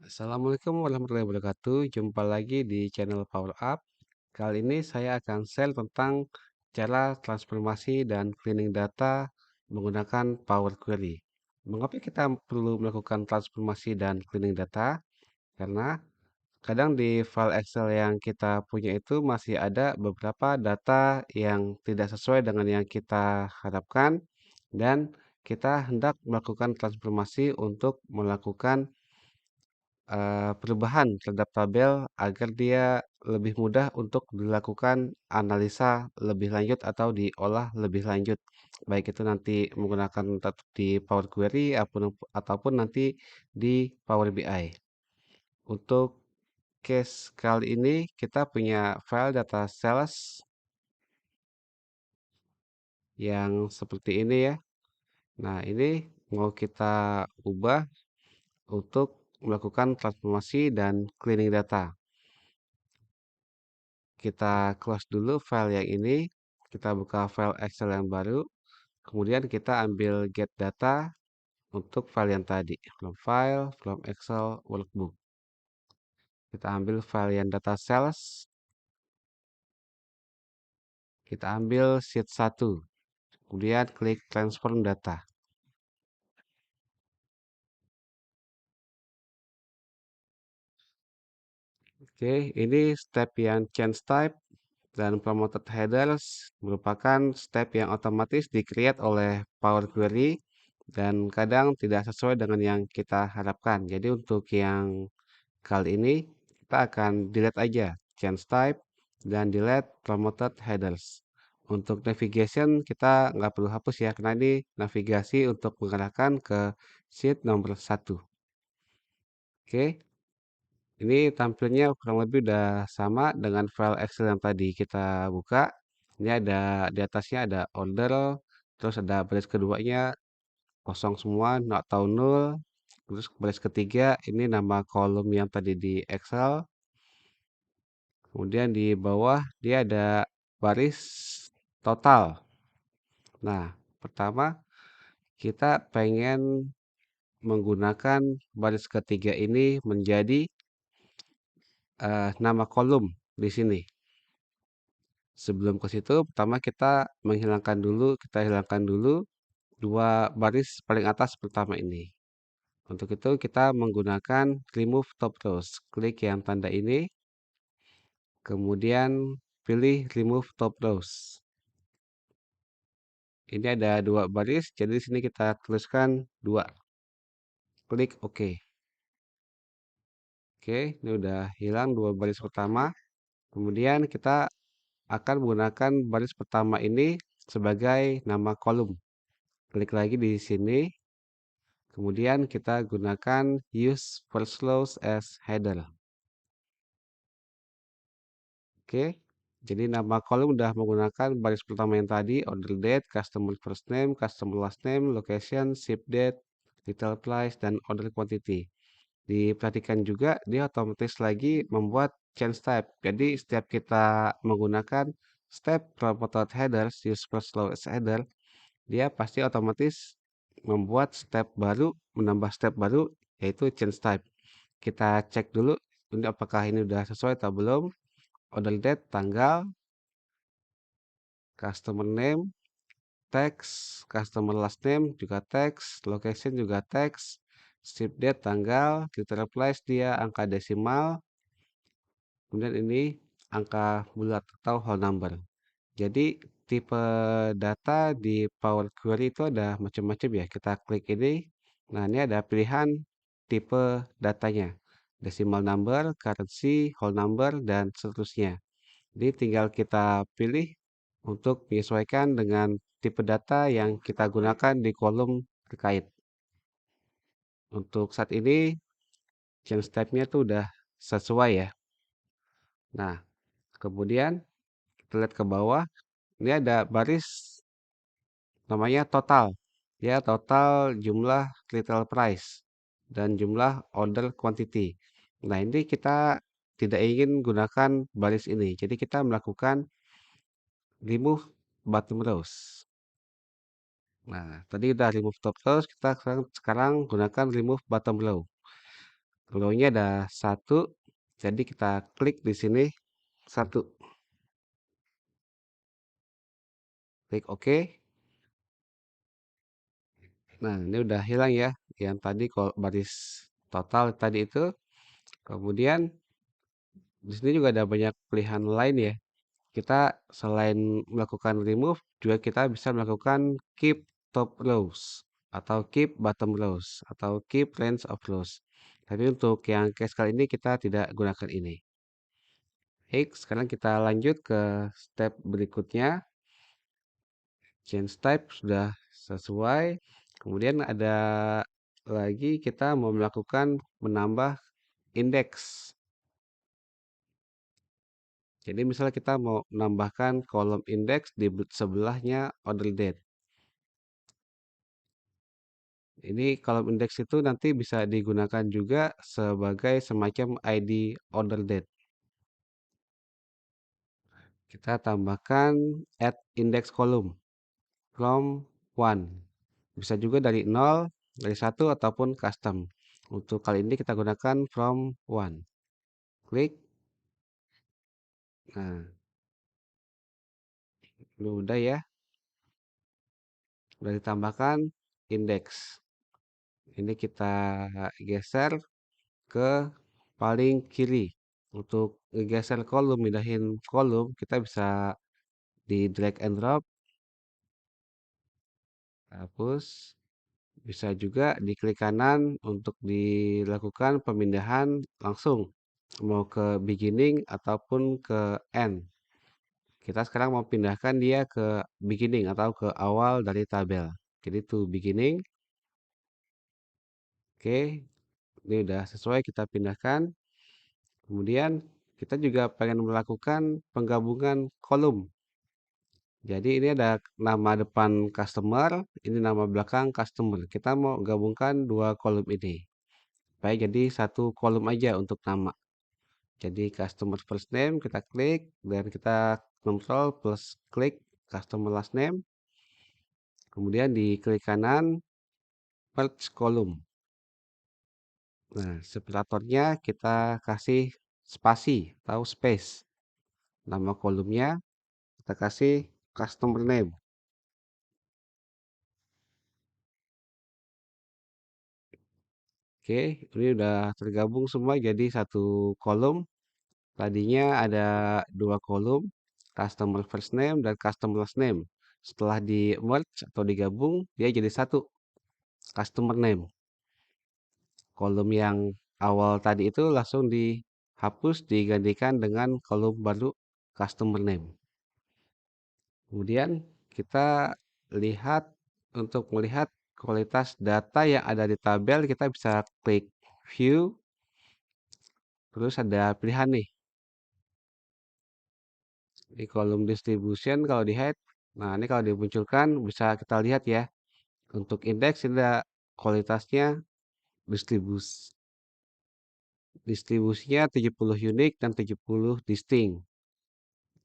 Assalamualaikum warahmatullahi wabarakatuh. Jumpa lagi di channel Power Up. Kali ini saya akan share tentang cara transformasi dan cleaning data menggunakan Power Query. Mengapa kita perlu melakukan transformasi dan cleaning data? Karena kadang di file Excel yang kita punya itu masih ada beberapa data yang tidak sesuai dengan yang kita harapkan dan kita hendak melakukan transformasi untuk melakukan perubahan terhadap tabel agar dia lebih mudah untuk dilakukan analisa lebih lanjut atau diolah lebih lanjut. Baik itu nanti menggunakan di Power Query ataupun nanti di Power BI. Untuk case kali ini kita punya file data sales yang seperti ini ya. Nah, ini mau kita ubah untuk melakukan transformasi dan cleaning data. Kita close dulu file yang ini, kita buka file Excel yang baru, kemudian kita ambil get data untuk file yang tadi, from Excel workbook. Kita ambil file yang data sales, kita ambil sheet 1, kemudian klik transform data. Oke, ini step yang change type dan promoted headers merupakan step yang otomatis di-create oleh Power Query dan kadang tidak sesuai dengan yang kita harapkan. Jadi untuk yang kali ini kita akan delete aja change type dan delete promoted headers. Untuk navigation kita nggak perlu hapus ya karena ini navigasi untuk mengarahkan ke sheet nomor 1. Oke, ini tampilnya kurang lebih udah sama dengan file Excel yang tadi kita buka. Ini ada di atasnya ada order, terus ada baris keduanya kosong semua, atau nol. Terus baris ketiga ini nama kolom yang tadi di Excel. Kemudian di bawah dia ada baris total. Nah, pertama kita pengen menggunakan baris ketiga ini menjadi nama kolom di sini. Sebelum ke situ, pertama kita hilangkan dulu dua baris paling atas pertama ini. Untuk itu kita menggunakan remove top rows. Klik yang tanda ini, kemudian pilih remove top rows. Ini ada dua baris, jadi di sini kita tuliskan 2. Klik OK. Oke, ini udah hilang dua baris pertama. Kemudian kita akan menggunakan baris pertama ini sebagai nama kolom. Klik lagi di sini. Kemudian kita gunakan use first rows as header. Oke, jadi nama kolom udah menggunakan baris pertama yang tadi, order date, customer first name, customer last name, location, ship date, retail price, dan order quantity. Diperhatikan juga dia otomatis lagi membuat change type. Jadi setiap kita menggunakan step promoted headers, use first row as header, dia pasti otomatis membuat step baru, menambah step baru, yaitu change type. Kita cek dulu ini apakah ini sudah sesuai atau belum. Order date tanggal, customer name teks, customer last name juga teks, location juga teks, ship date tanggal, kita replace dia angka desimal, kemudian ini angka bulat atau whole number. Jadi tipe data di Power Query itu ada macam-macam ya. Kita klik ini. Nah, ini ada pilihan tipe datanya. Decimal number, currency, whole number, dan seterusnya. Jadi tinggal kita pilih untuk menyesuaikan dengan tipe data yang kita gunakan di kolom terkait. Untuk saat ini, change type-nya tuh udah sesuai ya. Nah, kemudian kita lihat ke bawah. Ini ada baris namanya total. Ya, total jumlah retail price dan jumlah order quantity. Nah, ini kita tidak ingin gunakan baris ini. Jadi kita melakukan remove bottom rows. Nah, tadi udah remove top rows, kita sekarang gunakan remove bottom row. Low-nya ada satu, jadi kita klik di sini satu, klik OK. Nah, ini udah hilang ya, yang tadi kalau baris total tadi itu. Kemudian di sini juga ada banyak pilihan lain ya. Kita selain melakukan remove, juga kita bisa melakukan keep top rows, atau keep bottom rows, atau keep range of rows. Tapi untuk yang case kali ini kita tidak gunakan ini. Baik, sekarang kita lanjut ke step berikutnya. Change type sudah sesuai. Kemudian ada lagi kita mau melakukan menambah indeks. Jadi misalnya kita mau menambahkan kolom indeks di sebelahnya order date. Ini kolom indeks itu nanti bisa digunakan juga sebagai semacam ID order date. Kita tambahkan add index column from 1. Bisa juga dari 0, dari 1 ataupun custom. Untuk kali ini kita gunakan from 1. Klik. Nah, ini udah ya. Sudah ditambahkan indeks. Ini kita geser ke paling kiri. Untuk geser kolom, mindahin kolom, kita bisa di drag and drop, hapus. Bisa juga di klik kanan untuk dilakukan pemindahan langsung. Mau ke beginning ataupun ke end. Kita sekarang mau pindahkan dia ke beginning atau ke awal dari tabel. Jadi to beginning. Oke, ini udah sesuai kita pindahkan. Kemudian kita juga pengen melakukan penggabungan kolom. Jadi ini ada nama depan customer, ini nama belakang customer. Kita mau gabungkan dua kolom ini. Baik, jadi satu kolom aja untuk nama. Jadi customer first name kita klik dan kita kontrol plus klik customer last name. Kemudian di klik kanan merge column. Nah, separatornya kita kasih spasi atau space. Nama kolomnya kita kasih customer name. Oke, ini udah tergabung semua jadi satu kolom. Tadinya ada dua kolom, customer first name dan customer last name. Setelah di merge atau digabung, dia jadi satu, customer name. Kolom yang awal tadi itu langsung dihapus, digantikan dengan kolom baru customer name. Kemudian kita lihat, untuk melihat kualitas data yang ada di tabel, kita bisa klik view, terus ada pilihan nih. Di kolom distribution kalau di head, nah ini kalau dimunculkan bisa kita lihat ya. Untuk indeks ada kualitasnya distribusinya 70 unique dan 70 distinct.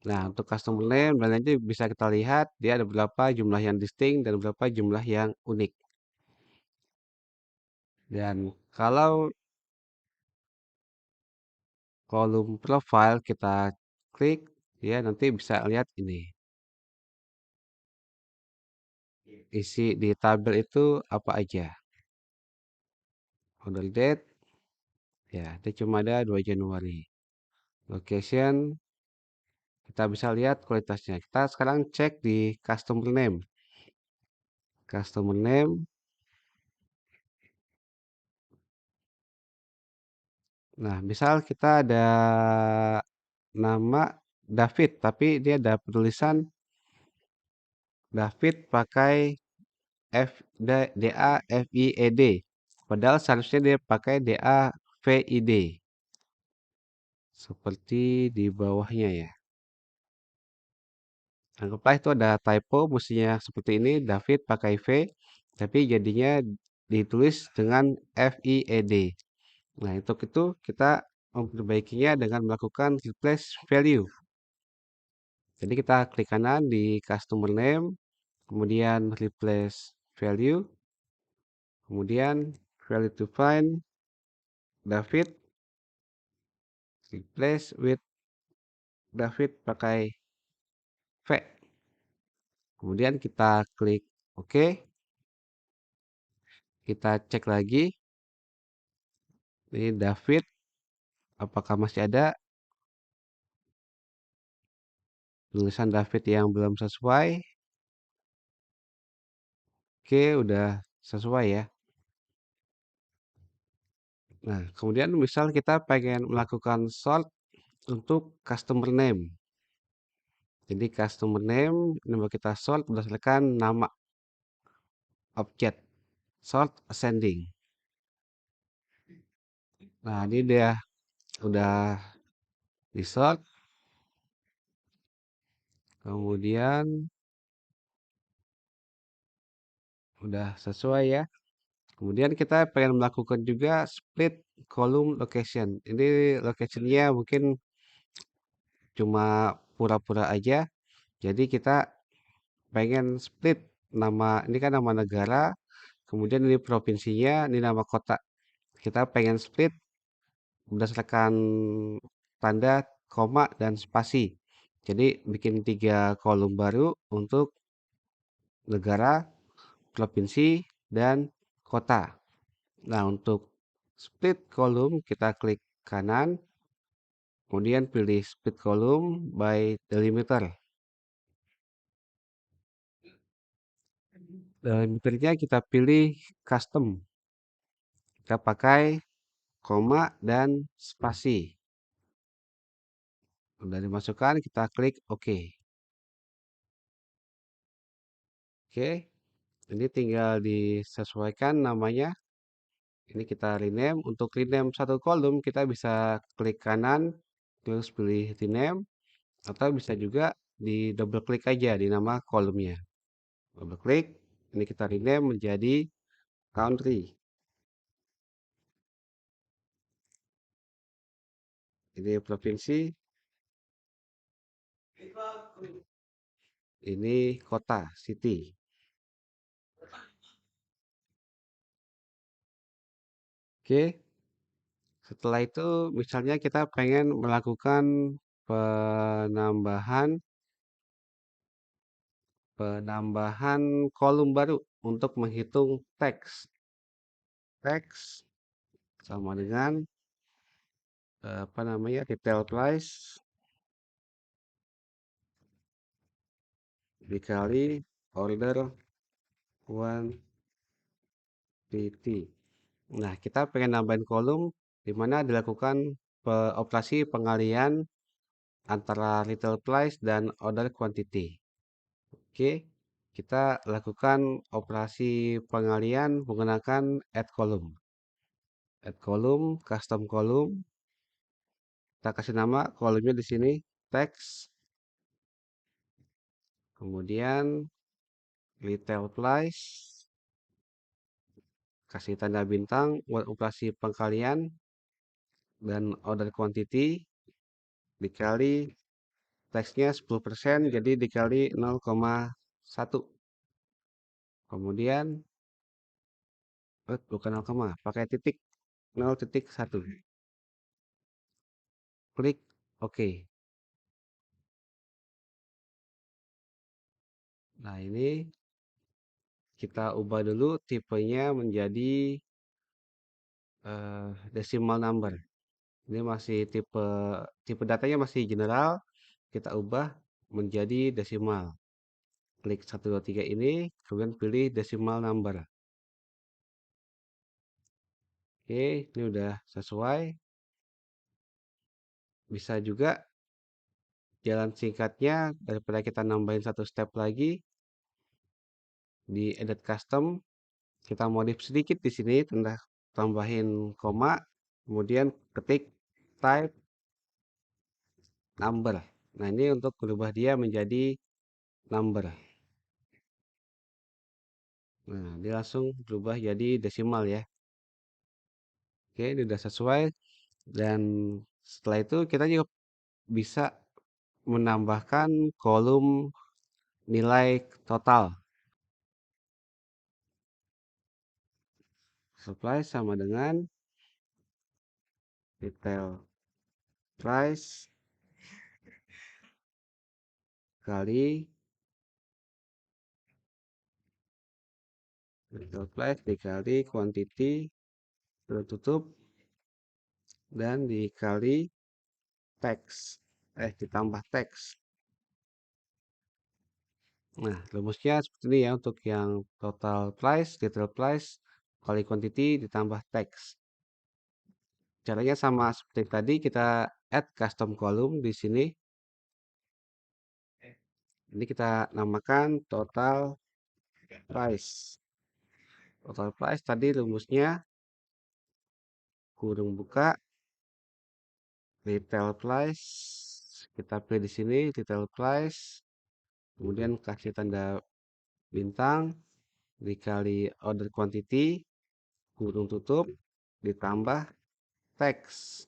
Nah, untuk customer name dan lainnya bisa kita lihat dia ada berapa jumlah yang distinct dan berapa jumlah yang unik. Dan kalau kolom profile kita klik, ya nanti bisa lihat ini. Isi di tabel itu apa aja. Order date, ya, itu cuma ada 2 Januari. Location, kita bisa lihat kualitasnya. Kita sekarang cek di customer name. Customer name. Nah, misal kita ada nama David, tapi dia ada penulisan David pakai DAVIED. Padahal seharusnya dia pakai DAVID. Seperti di bawahnya ya. Anggaplah itu ada typo, mestinya seperti ini, David pakai V, tapi jadinya ditulis dengan FIED. Nah, untuk itu kita memperbaikinya dengan melakukan replace value. Jadi kita klik kanan di customer name, kemudian replace value, kemudian value to find, David replace with David pakai V. Kemudian kita klik OK. Kita cek lagi. Ini David, apakah masih ada tulisan David yang belum sesuai? Oke, udah sesuai ya. Nah, kemudian misal kita pengen melakukan sort untuk customer name. Jadi customer name, nama kita sort berdasarkan nama objek. Sort ascending. Nah, ini dia udah di sort. Kemudian udah sesuai ya. Kemudian kita pengen melakukan juga split column location. Ini locationnya mungkin cuma pura-pura aja. Jadi kita pengen split nama, ini kan nama negara, kemudian ini provinsinya, ini nama kota. Kita pengen split berdasarkan tanda koma dan spasi. Jadi bikin 3 kolom baru untuk negara, provinsi, dan kota. Nah, untuk split kolom kita klik kanan, kemudian pilih split column by delimiter. Delimiternya kita pilih custom. Kita pakai koma dan spasi. Sudah dimasukkan, kita klik OK. Oke, ini tinggal disesuaikan namanya. Ini kita rename. Untuk rename satu kolom, kita bisa klik kanan, terus pilih rename, atau bisa juga di double klik aja di nama kolomnya. Double klik, ini kita rename menjadi country. Ini provinsi, ini kota, city. Oke, setelah itu misalnya kita pengen melakukan penambahan penambahan kolom baru untuk menghitung teks. Teks sama dengan apa namanya, retail price dikali order quantity. Nah, kita pengen nambahin kolom di mana dilakukan operasi pengalian antara retail price dan order quantity. Oke, kita lakukan operasi pengalian menggunakan add column. Add column, custom column. Kita kasih nama kolomnya di sini text. Kemudian retail price. Kasih tanda bintang buat operasi pengkalian dan order quantity dikali teksnya 10%, jadi dikali 0,1. Kemudian bukan 0, pakai titik 0,1. Klik OK. Nah, ini kita ubah dulu tipenya menjadi decimal number. Ini masih tipe datanya masih general, kita ubah menjadi desimal. Klik 1, 2, 3 ini, kemudian pilih decimal number. Oke, ini udah sesuai. Bisa juga jalan singkatnya daripada kita nambahin satu step lagi di edit custom, kita modif sedikit di sini, tambahin koma, kemudian ketik type number. Nah, ini untuk berubah dia menjadi number. Nah, dia langsung berubah jadi desimal ya. Oke, ini udah sesuai. Dan setelah itu kita juga bisa menambahkan kolom nilai total. Supply sama dengan retail price kali retail price dikali quantity tutup dan dikali teks ditambah teks. Nah, rumusnya seperti ini ya untuk yang total price, retail price kali quantity ditambah teks. Caranya sama seperti tadi, kita add custom column di sini. Ini kita namakan total price. Total price tadi rumusnya kurung buka retail price. Kita pilih di sini retail price. Kemudian kasih tanda bintang dikali order quantity kurung tutup ditambah teks.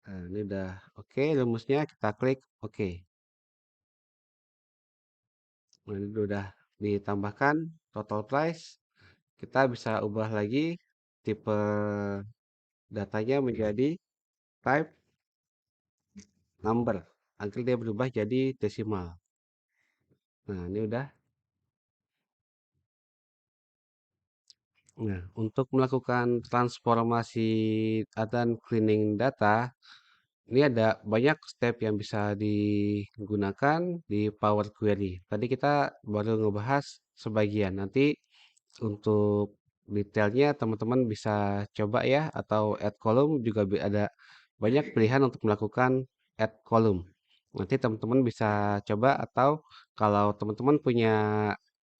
Nah, ini udah oke rumusnya, kita klik oke. Nah, ini udah ditambahkan total price. Kita bisa ubah lagi tipe datanya menjadi type number agar dia berubah jadi desimal. Nah, ini udah. Nah, untuk melakukan transformasi dan cleaning data, ini ada banyak step yang bisa digunakan di Power Query. Tadi kita baru ngebahas sebagian. Nanti untuk detailnya teman-teman bisa coba ya, atau add column juga ada banyak pilihan untuk melakukan add column. Nanti teman-teman bisa coba, atau kalau teman-teman punya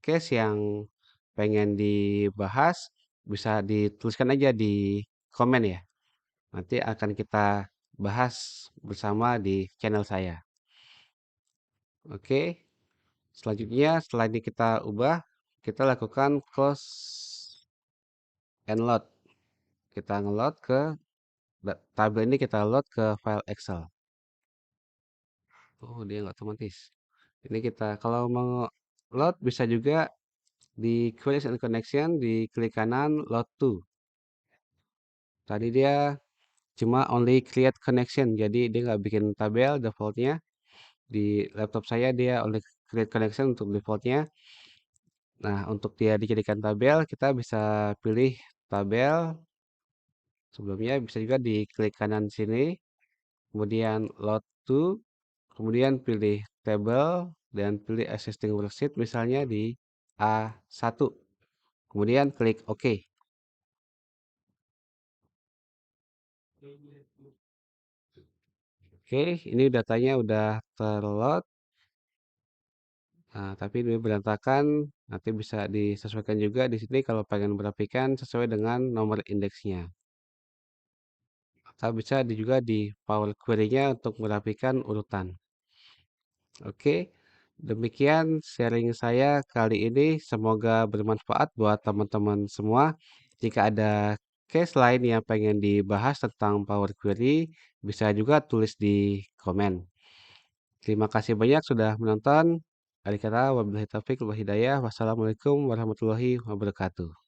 case yang pengen dibahas, bisa dituliskan aja di komen ya. Nanti akan kita bahas bersama di channel saya. Oke, selanjutnya setelah ini kita ubah, kita lakukan close and load. Kita ngeload ke tabel ini, kita load ke file Excel. Oh, dia nggak otomatis. Ini kita kalau mau load bisa juga di Queries and Connection, di klik kanan load to. Tadi dia cuma only create connection, jadi dia nggak bikin tabel defaultnya. Di laptop saya dia only create connection untuk defaultnya. Nah, untuk dia dijadikan tabel, kita bisa pilih tabel. Sebelumnya bisa juga di klik kanan sini, kemudian load to, kemudian pilih table dan pilih existing worksheet misalnya di A1. Kemudian klik OK. Oke, ini datanya udah terload. Nah, tapi ini berantakan. Nanti bisa disesuaikan juga di sini kalau pengen merapikan sesuai dengan nomor indeksnya. Atau bisa juga di Power Query-nya untuk merapikan urutan. Oke, demikian sharing saya kali ini. Semoga bermanfaat buat teman-teman semua. Jika ada case lain yang pengen dibahas tentang Power Query, bisa juga tulis di komen. Terima kasih banyak sudah menonton. Akhir kata, wabillahi taufiq wal hidayah. Wassalamualaikum warahmatullahi wabarakatuh.